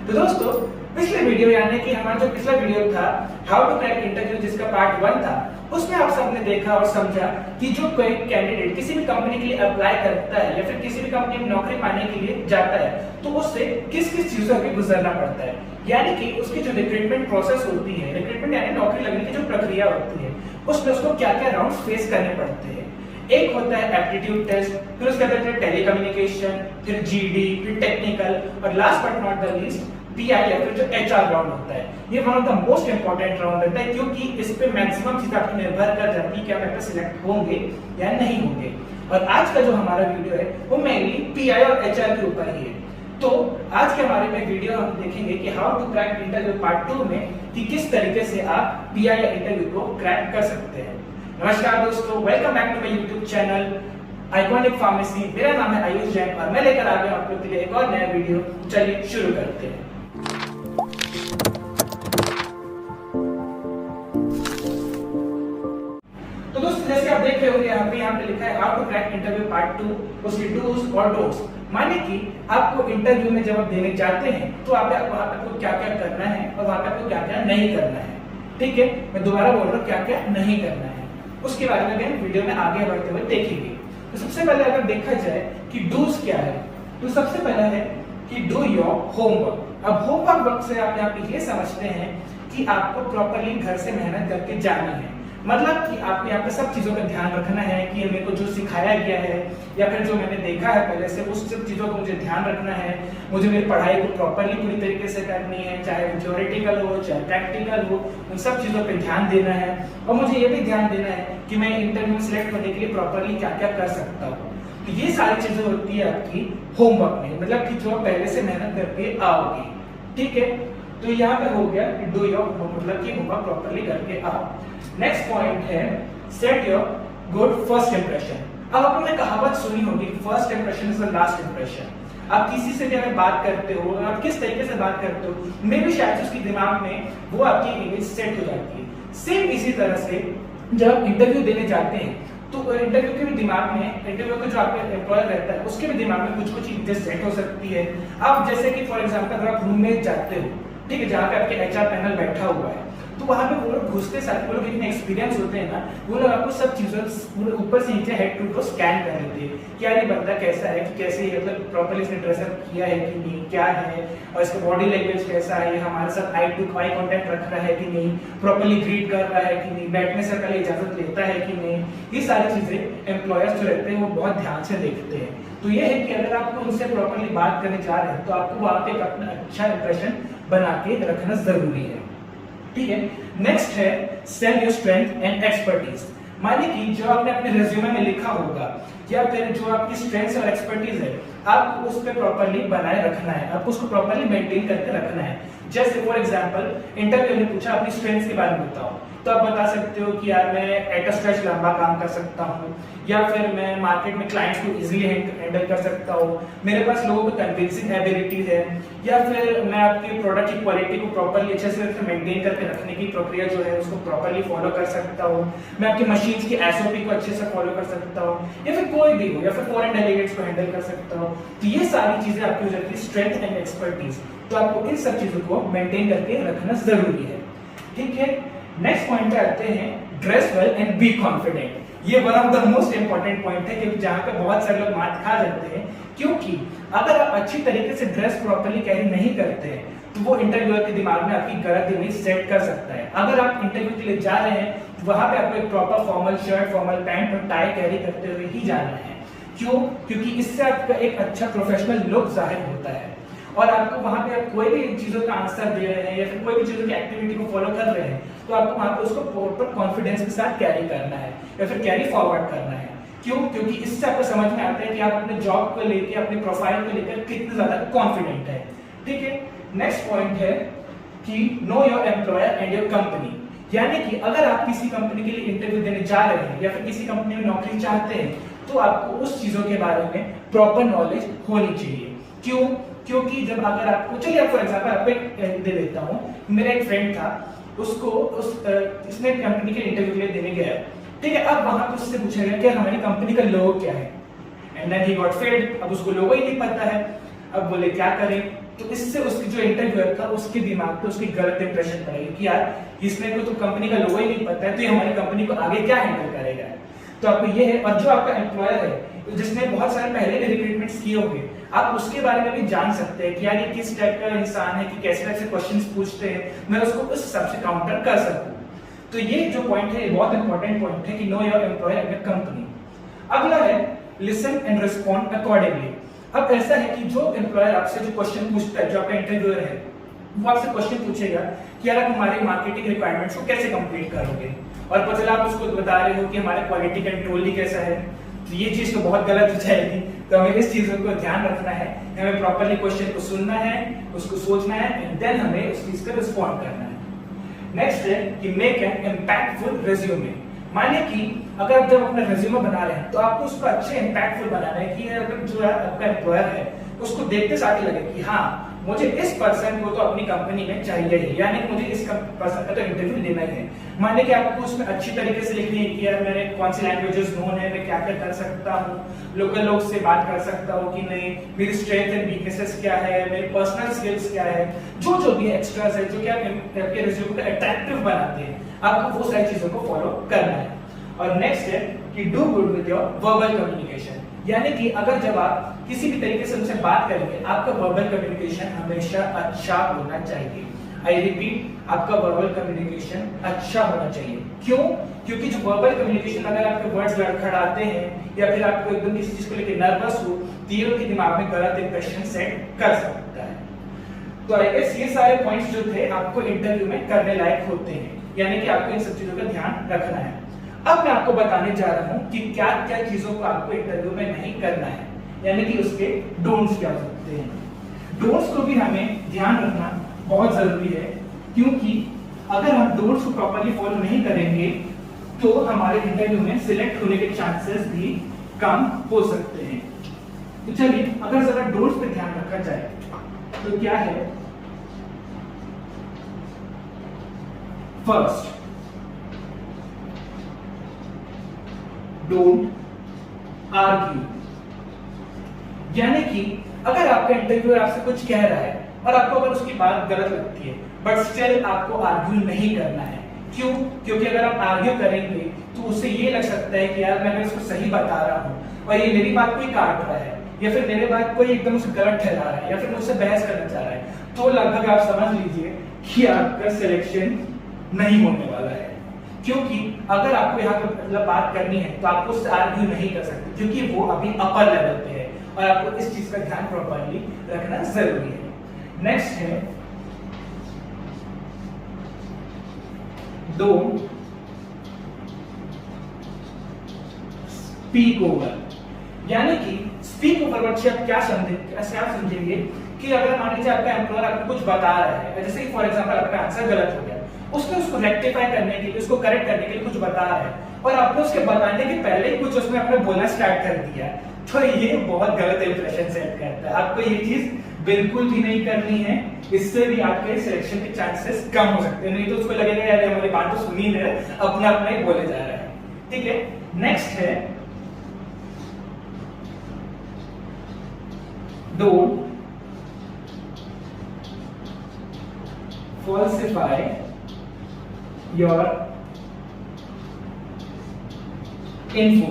तो दोस्तों पिछले वीडियो यानी कि हमारा जो पिछला वीडियो था हाउ टू क्रैक इंटरव्यू जिसका पार्ट 1 था, उसमें आप सबने देखा और समझा कि जो कोई कैंडिडेट किसी भी कंपनी के लिए अप्लाई करता है या फिर किसी भी कंपनी में नौकरी पाने के लिए जाता है तो उससे किस किस चीजों से गुजरना पड़ता है, यानी कि उसकी जो रिक्रूटमेंट प्रोसेस होती है, रिक्रूटमेंट यानी नौकरी लगने की जो प्रक्रिया होती है उसमें उसको क्या क्या राउंड फेस करने पड़ते हैं। एक होता है एप्टीट्यूड टेस्ट, फिर उसके बाद टेलीकम्युनिकेशन, फिर जीडी, फिर टेक्निकल और last but not the least pi या फिर जो एचआर राउंड होता है। ये one of the most important round रहता है क्योंकि इस पे मैक्सिमम चीज आपकी निर्भर कर जाती है कि आप इसमें सिलेक्ट होंगे या नहीं होंगे। और आज का जो हमारा वीडियो है वो मेनली पीआई और एचआर के ऊपर ही है। तो आज के हमारे में वीडियो हम देखेंगे कि how to crack interview part 2 में कि किस तरीके से आप पीआई या इंटरव्यू को क्रैक कर सकते हैं। नमस्कार दोस्तों, welcome back to my YouTube channel Iconic Pharmacy. मेरा नाम है आयुष जैन और मैं लेकर आ गया आप लोगों के लिए एक और नया वीडियो। चलिए शुरू करते हैं। तो दोस्तों जैसे आप देख रहे होंगे यहाँ पे लिखा है how to crack interview part 2, उसकी डूज और डोंट्स। माने कि आपको इंटरव्यू में जब आप देने जाते हैं तो वहां पे आपको क्या क्या करना है और वहां पे आपको क्या क्या नहीं करना है। ठीक है, मैं दोबारा बोल रहा हूँ क्या क्या नहीं करना है, उसके बारे में वीडियो में आगे बढ़ते हुए देखेंगे। तो सबसे पहले अगर देखा जाए कि डूज क्या है, तो सबसे पहला है कि डू योर होमवर्क। अब होमवर्क से आप यहाँ पे ये समझते हैं कि आपको प्रॉपर्ली घर से मेहनत करके जाना है, मतलब कि आपको यहाँ पे सब चीजों का ध्यान रखना है कि मेरे को जो सिखाया गया है या फिर जो मैंने देखा है पहले से उस सब चीजों को मुझे ध्यान रखना है। मुझे मेरी पढ़ाई को प्रॉपर्ली पूरी तरीके से करनी है, चाहे वो थ्योरेटिकल हो चाहे प्रैक्टिकल हो, उन सब चीजों पे ध्यान देना है। और मुझे ये भी ध्यान देना है कि मैं इंटरव्यू में सिलेक्ट होने के लिए प्रॉपर्ली क्या क्या कर सकता हूँ। तो ये सारी चीजें होती है आपकी होमवर्क में, मतलब कि जो पहले से मेहनत करके आओगे। ठीक है, तो यहाँ पे हो गया डू योर मतलब कि होमवर्क प्रॉपर्ली करके आओ। नेक्स्ट पॉइंट है set your good first impression. अब आपने कहावत सुनी होगी first impression is the last impression. आप किसी से भी अगर बात करते हो, आप किस तरीके से बात करते हो, मे भी शायद उसके दिमाग में वो आपकी इमेज सेट हो जाती है। सेम इसी तरह से जब आप इंटरव्यू देने जाते हैं तो इंटरव्यू के भी दिमाग में, इंटरव्यू का जो आपका एम्प्लॉयर रहता है उसके भी दिमाग में कुछ कुछ चीजें सेट हो सकती है। अब जैसे कि फॉर एग्जांपल अगर आप रूम में जाते हो, ठीक है, जहाँ पे आपके एचआर पैनल बैठा हुआ है, तो वहां पे वो लोग घुसते साथ वो लोग इतने एक्सपीरियंस होते हैं ना, वो लोग आपको सब चीजों ऊपर से नीचे हेड टू टो स्कैन कर लेते हैं कि यार ये बंदा कैसा है, कि कैसे मतलब प्रॉपर्ली इसने ड्रेसअप किया है कि नहीं, क्या है, और इसका बॉडी लैंग्वेज कैसा है, हमारे साथ आई टू आई कांटेक्ट रख रहा है कि नहीं, प्रॉपर्ली ग्रीट कर रहा है कि नहीं, बैठने से पहले इजाजत लेता है कि नहीं। ये सारी चीजें एम्प्लॉयर्स जो रहते हैं वो बहुत ध्यान से देखते हैं। तो ये है कि अगर आप उनसे प्रॉपर्ली बात करने जा रहे हैं तो आपको वहां पे अपना अच्छा इंप्रेशन बना के रखना जरूरी है। ठीक है, नेक्स्ट है sell your strength and expertise. माने कि जो आपने अपने रिज्यूमे में लिखा होगा या फिर जो आपकी स्ट्रेंथ और एक्सपर्टीज है आपको उस पर प्रॉपर्ली बनाए रखना है, आपको उसको प्रॉपर्ली मेंटेन करके रखना है। जैसे फॉर एग्जांपल इंटरव्यू ने पूछा अपनी स्ट्रेंथ्स के बारे में बताओ, तो आप बता सकते हो कि यार मैं एट अ स्ट्रेच लंबा काम कर सकता हूँ, या फिर मैं मार्केट में क्लाइंट्स को इजीली हैंडल कर सकता हूँ, मेरे पास लोगों को कन्विंसिंग एबिलिटीज है, या फिर मैं आपके प्रोडक्ट की क्वालिटी को प्रॉपर्ली अच्छे से मेंटेन करके रखने की प्रक्रिया जो है उसको प्रॉपर्ली फॉलो कर सकता हूँ, मैं आपकी मशीन्स की एसओपी को अच्छे से फॉलो कर सकता हूँ, या फिर कोई भी हो, या फिर फॉरेन डेलीगेट्स को हैंडल कर सकता हूँ। तो ये सारी चीजें आपकी हो जाती है स्ट्रेंथ एंड एक्सपर्टीज। तो आपको इन सब चीजों को मेंटेन करके रखना जरूरी है। ठीक है, नेक्स्ट पॉइंट पे आते हैं dress well and be confident. ये one of the most important point है क्योंकि जहां पे बहुत सारे लोग मात खा जाते हैं, क्योंकि अगर आप अच्छी तरीके से ड्रेस प्रॉपर्ली कैरी नहीं करते हैं तो वो इंटरव्यूअर के दिमाग में आपकी गलत इमेज सेट कर सकता है। अगर आप इंटरव्यू के लिए जा रहे हैं तो वहां पे आपको एक proper formal shirt, formal pant और टाई कैरी करते हुए ही जाना है। क्यों? क्योंकि इससे आपका एक अच्छा प्रोफेशनल लुक जाहिर होता है और आपको वहां पे आप कोई भी चीजों का आंसर दे रहे हैं या फिर कोई भी चीजों की एक्टिविटी को फॉलो कर रहे हैं तो आपको वहां पे उसको प्रॉपर कॉन्फिडेंस के साथ कैरी करना है या फिर कैरी फॉरवर्ड करना है। क्यों? क्योंकि इससे आपको समझ में आता है कि आप अपने जॉब को लेकर, अपने प्रोफाइल को लेकर कितने ज्यादा कॉन्फिडेंट है। ठीक है, नेक्स्ट पॉइंट है कि know your employer and your company. यानी कि अगर आप किसी कंपनी के लिए इंटरव्यू देने जा रहे हैं या फिर किसी कंपनी में नौकरी चाहते हैं तो आपको उस चीजों के बारे में प्रॉपर नॉलेज होनी चाहिए। क्यों? क्योंकि जब अगर आपको, चलिए फॉर एग्जांपल आपको एक दे देता हूँ, मेरा एक फ्रेंड था, उसको इसने कंपनी के इंटरव्यू के लिए देने गया, ठीक है। अब वहां पर उससे पूछा गया कि हमारी कंपनी का लोगो क्या है, and then he got failed. अब उसको लोगो ही नहीं पता है, अब बोले क्या करें, तो इससे उसकी जो इंटरव्यूअर था उसके दिमाग पे उसकी गलत इंप्रेशन पड़ेगी कि यार इसने को तो कंपनी का लोगो ही नहीं पता है, तो ये हमारी कंपनी को आगे क्या हैंडल करेगा। तो आपको ये है, और जो आपका एम्प्लॉयर है जिसने बहुत सारे पहले भी रिक्रूटमेंट्स किए होंगे, आप उसके बारे में भी जान सकते हैं कि यार ये किस टाइप का इंसान है, कि कैसे टाइप से क्वेश्चंस पूछते हैं, मैं उसको उस हिसाब से काउंटर कर सकूं। तो ये जो पॉइंट है, ये बहुत इंपॉर्टेंट पॉइंट है कि know your employer and company. अगला है लिसन एंड रिस्पॉन्ड अकॉर्डिंगली। अब ऐसा है कि जो एम्प्लॉयर आपसे जो क्वेश्चन पूछता है, जो आपका इंटरव्यूअर है, वो आपसे क्वेश्चन पूछेगा कि यार आप हमारे मार्केटिंग रिक्वायरमेंट्स को कैसे कंप्लीट करोगे, और पता चला आप उसको बता रहे हो कि हमारे क्वालिटी कंट्रोल ही कैसा है, तो ये चीज तो बहुत गलत हो जाएगी। तो हमें इस चीजों को ध्यान रखना है, हमें प्रॉपर्ली क्वेश्चन को सुनना है, उसको सोचना है, एंड देन हमें उस चीज का रिस्पॉन्ड करना है। नेक्स्ट है कि मेक एन इम्पैक्टफुल रिज्यूमे। माने कि अगर आप जब अपना रिज्यूमे बना रहे हैं तो आपको उसको अच्छे इम्पैक्टफुल बनाना है कि अगर जो आपका एम्प्लॉयर है उसको देखते साथ ही लगे कि हाँ मुझे इस पर्सन को तो अपनी कंपनी में चाहिए ही, यानी कि मुझे इस पर्सन का तो इंटरव्यू लेना ही है। माने कि आपको उसमें अच्छी तरीके से लिखनी है कि यार मेरे कौन सी लैंग्वेजेस नोन है, मैं क्या क्या कर सकता हूँ, लोकल लोग से बात कर सकता हूँ कि नहीं, मेरी स्ट्रेंथ एंड वीकनेसेस क्या है, मेरी पर्सनल स्किल्स क्या है, जो भी एक्स्ट्रास है जो कि आपके रिज्यूमे को अट्रैक्टिव बनाते हैं, आपको वो सारी चीजों को फॉलो करना है। और नेक्स्ट है कि do good with your verbal communication, यानी कि अगर जब आप किसी भी तरीके से उनसे बात करेंगे, आपका वर्बल कम्युनिकेशन हमेशा अच्छा होना चाहिए। आई रिपीट, आपका वर्बल कम्युनिकेशन अच्छा होना चाहिए। क्यों? क्योंकि जो वर्बल कम्युनिकेशन, अगर आपके वर्ड्स लड़खड़ाते हैं या फिर आपको एकदम किसी चीज को लेकर नर्वस हो, तो ये उनके दिमाग में गलत इंप्रेशन सेट कर सकता है। तो आई गेस ये सारे पॉइंट्स जो थे आपको इंटरव्यू में करने लायक होते हैं, यानी कि आपको इन सब चीजों का ध्यान रखना है। अब मैं आपको बताने जा रहा हूं कि क्या क्या चीजों को आपको इंटरव्यू में नहीं करना है, यानी कि उसके डोंट्स क्या हो सकते हैं। डोंट्स को भी हमें ध्यान रखना बहुत जरूरी है, क्योंकि अगर हम डोंट्स को प्रॉपर्ली फॉलो नहीं करेंगे तो हमारे इंटरव्यू में सिलेक्ट होने के चांसेस भी कम हो सकते हैं। तो चलिए अगर जरा डोंट्स पे ध्यान रखा जाए तो क्या है। फर्स्ट, डोंट आर्ग्यू, यानी कि अगर आपका इंटरव्यूअर आपसे कुछ कह रहा है और आपको अगर उसकी बात गलत लगती है, बट स्टिल आपको आर्ग्यू नहीं करना है। क्यों? क्योंकि अगर आप आर्ग्यू करेंगे तो उससे ये लग सकता है कि यार मैं इसको सही बता रहा हूं और ये मेरी बात कोई काट रहा है, या फिर मेरे बात कोई एकदम से गलत ठहरा रहा है, या फिर मुझसे बहस करना चाह रहा है, तो लगभग आप समझ लीजिए कि आपका सिलेक्शन नहीं होने वाला है। क्योंकि अगर आपको यहाँ पे मतलब बात करनी है तो आपको उससे आर्ग्यू नहीं कर सकते, क्योंकि वो अभी अपर लेवल पे है और आपको इस चीज का ध्यान प्रॉपर्ली रखना जरूरी है। नेक्स्ट है डोंट स्पीक ओवर, यानी कि स्पीक ओवर वर्ड से आप क्या समझेंगे कि अगर मान लीजिए आपका एम्प्लॉयर आपको कुछ बता रहा है, जैसे फॉर एग्जांपल आपका आंसर गलत हो गया, उसको रेक्टिफाई करने के लिए, उसको करेक्ट करने के लिए कुछ बता रहा है और आपने उसके बताने के पहले ही कुछ उसमें अपने बोलना स्टार्ट कर दिया, तो ये बहुत गलत इंप्रेशन सेट करता है। आपको ये चीज बिल्कुल भी नहीं करनी है, इससे भी आपके सिलेक्शन के चांसेस कम हो सकते हैं। नहीं तो उसको लगेगा यार हमारी बात तो सुनी है, अपना अपना ही बोले जा रहा है। ठीक है, नेक्स्ट है डोंट falsify your info,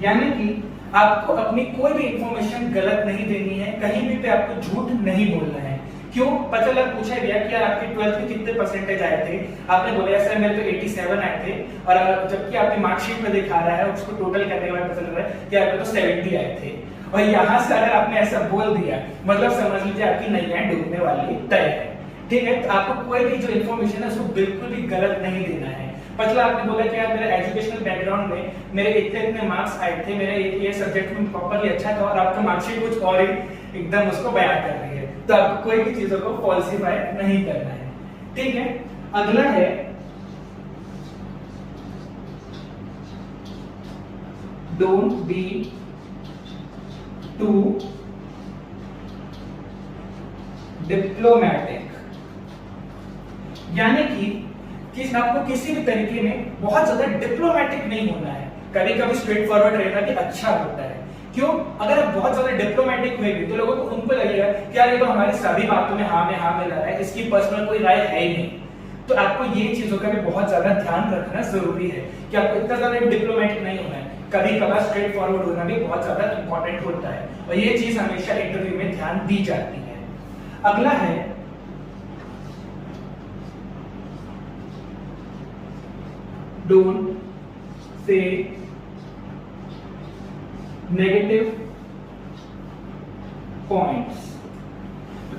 यानी कि आपको अपनी कोई भी इंफॉर्मेशन गलत नहीं देनी है, कहीं भी पे आपको झूठ नहीं बोलना है। क्यों? पता लग पूछा गया कि यार आपके 12th में कितने परसेंटेज आए थे, आपने बोला सर मेरे तो 87 आए थे, और जबकि आपकी मार्कशीट में दिखा रहा है, उसको टोटल करने के बाद पता लग रहा है कि आपके तो 70 आए थे। और यहाँ से अगर आपने ऐसा बोल दिया, मतलब समझ लीजिए आपकी नैया डूबने वाली तय है। ठीक है, तो आपको कोई भी जो इन्फॉर्मेशन है उसको बिल्कुल भी गलत नहीं देना है। मतलब आपने बोला कि यार मेरे एजुकेशनल बैकग्राउंड में मेरे इतने मार्क्स आए थे, मेरे ये सब्जेक्ट में प्रॉपर्ली अच्छा था, और आपका मार्कशीट कुछ और ही एकदम उसको बयान कर रही है, तो आपको कोई भी चीजों को फॉल्सिफाई नहीं करना है। ठीक है, अगला है डोंट बी टू डिप्लोमैटिक, यानी कि आपको किसी भी तरीके में बहुत ज्यादा डिप्लोमैटिक नहीं होना है। कभी कभी स्ट्रेट फॉरवर्ड रहना भी अच्छा होता है, क्यों? अगर आप बहुत ज्यादा डिप्लोमेटिक हुए तो लोगों को उनको लगेगा कि यार ये तो हमारी सभी बातों में हाँ मिला रहा है, इसकी पर्सनल कोई राय है ही नहीं। तो आपको ये चीजों का भी बहुत ज्यादा ध्यान रखना जरूरी है कि आपको इतना ज्यादा डिप्लोमेटिक नहीं होना है, कभी कभार स्ट्रेट फॉरवर्ड होना भी बहुत ज्यादा इंपॉर्टेंट होता है, और ये चीज हमेशा इंटरव्यू में ध्यान दी जाती है। अगला है don't say negative points.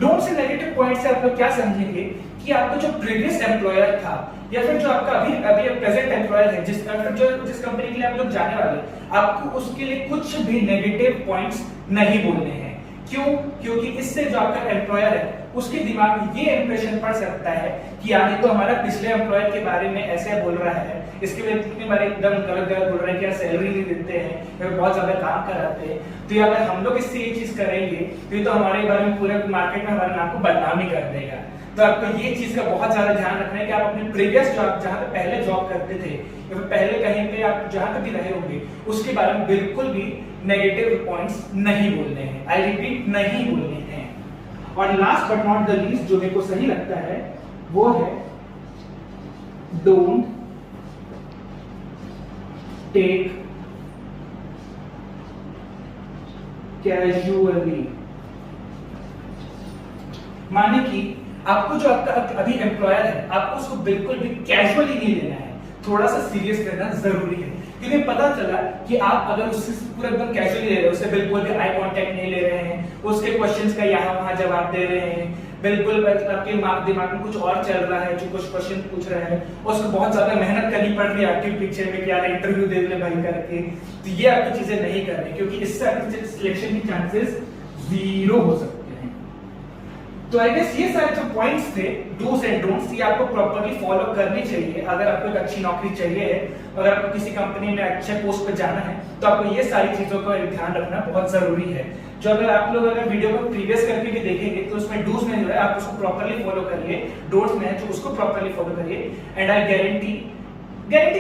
Don't say negative point से आप लोग क्या समझेंगे कि आपका जो प्रीवियस एम्प्लॉयर था या फिर जो आपका अभी प्रेजेंट एम्प्लॉयर है, जिस कंपनी के लिए आप लोग जाने वाले, आपको उसके लिए कुछ भी नेगेटिव पॉइंट्स नहीं बोलने हैं। क्यों? क्योंकि इससे जो आपका एम्प्लॉयर है उसके दिमाग में ये इंप्रेशन पड़ सकता है कि यार ये तो हमारा पिछले एम्प्लॉयर के बारे में ऐसे बोल रहा है, इसके लिए कितनी बार एकदम गलत बोल रहा है कि यार सैलरी नहीं देते हैं या बहुत ज्यादा काम कराते हैं, तो अगर हम लोग इससे ये चीज करेंगे तो ये तो हमारे बारे में पूरे मार्केट में हमारे नाम को बदनामी कर देगा। तो आपको ये चीज का बहुत ज्यादा ध्यान रखना है कि आप अपने प्रीवियस जॉब, जहां पे पहले जॉब करते थे या फिर पहले कहीं पे आप जहां पे भी रहे होंगे, उसके बारे में बिल्कुल भी नेगेटिव पॉइंट्स नहीं बोलने हैं। आई रिपीट, नहीं बोलने हैं। और last but not the least जो मेरे को सही लगता है वो है डोंट टेक कैजुअली। माने कि आपको जो आपका अभी एम्प्लॉयर है, आपको उसको बिल्कुल भी कैजुअली नहीं लेना है, थोड़ा सा सीरियस लेना जरूरी है। क्योंकि पता चला कि आप अगर उससे पूरा एकदम कैजुअली ले रहे हो, उससे बिल्कुल भी आई कांटेक्ट नहीं ले रहे हैं, उसके क्वेश्चंस का यहाँ वहां जवाब दे रहे हैं, बिल्कुल आपके दिमाग में कुछ और चल रहा है, जो कुछ क्वेश्चन पूछ रहे हैं और उसको बहुत ज्यादा मेहनत करनी पड़ रही है आपके पीछे में कि यार इंटरव्यू दे ले भाई करके, तो ये आपकी चीजें नहीं करनी, क्योंकि इससे आपके सिलेक्शन की चांसेस 0 हो सकते हैं। तो आई गेस ये सारे जो पॉइंट्स थे, डूज एंड डोंट्स, ये आपको प्रॉपर्ली फॉलो करनी चाहिए अगर आपको एक अच्छी नौकरी चाहिए है, अगर आपको किसी कंपनी में अच्छे पोस्ट पर जाना है, तो आपको ये सारी चीजों का ध्यान रखना बहुत जरूरी है। जो अगर आप लोग अगर वीडियो को प्रीवियस करके भी देखेंगे तो उसमें डूज में जो है आप उसको प्रॉपर्ली फॉलो करिए, डोंट्स में है जो उसको प्रॉपर्ली फॉलो करिए, एंड आई गारंटी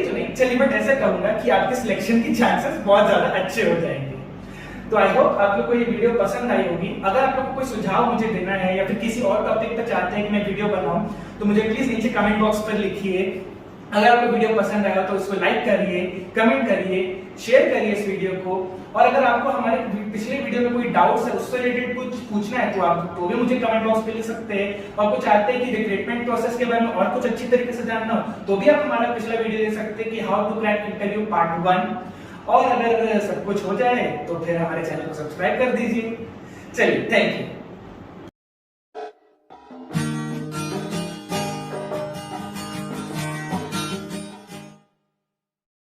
तो नहीं, चलिए बट ऐसा कहूंगा कि आपके सिलेक्शन की चांसेस बहुत ज्यादा अच्छे हो जाएंगे। तो आई होप आप लोग को ये वीडियो पसंद आई होगी। अगर आप लोग को कोई सुझाव मुझे देना है या फिर किसी और टॉपिक पर चाहते हैं कि मैं वीडियो बनाऊं, तो मुझे प्लीज नीचे कमेंट बॉक्स पर लिखिए। अगर आपको वीडियो पसंद आया तो इसको लाइक करिए, कमेंट करिए, शेयर करिए इस वीडियो को। और अगर आपको हमारे पिछले वीडियो में कोई डाउट्स है, उससे रिलेटेड कुछ पूछना है, तो आप तो भी मुझे कमेंट बॉक्स पे लिख सकते हैं। और कुछ चाहते हैं कि रिक्रूटमेंट प्रोसेस के बारे में और कुछ अच्छी तरीके से जानना हो, तो भी आप हमारा पिछला वीडियो देख सकते हैं कि how to crack interview part 1। और अगर सब कुछ हो जाए तो फिर हमारे चैनल को सब्सक्राइब कर दीजिए। चलिए, थैंक यू।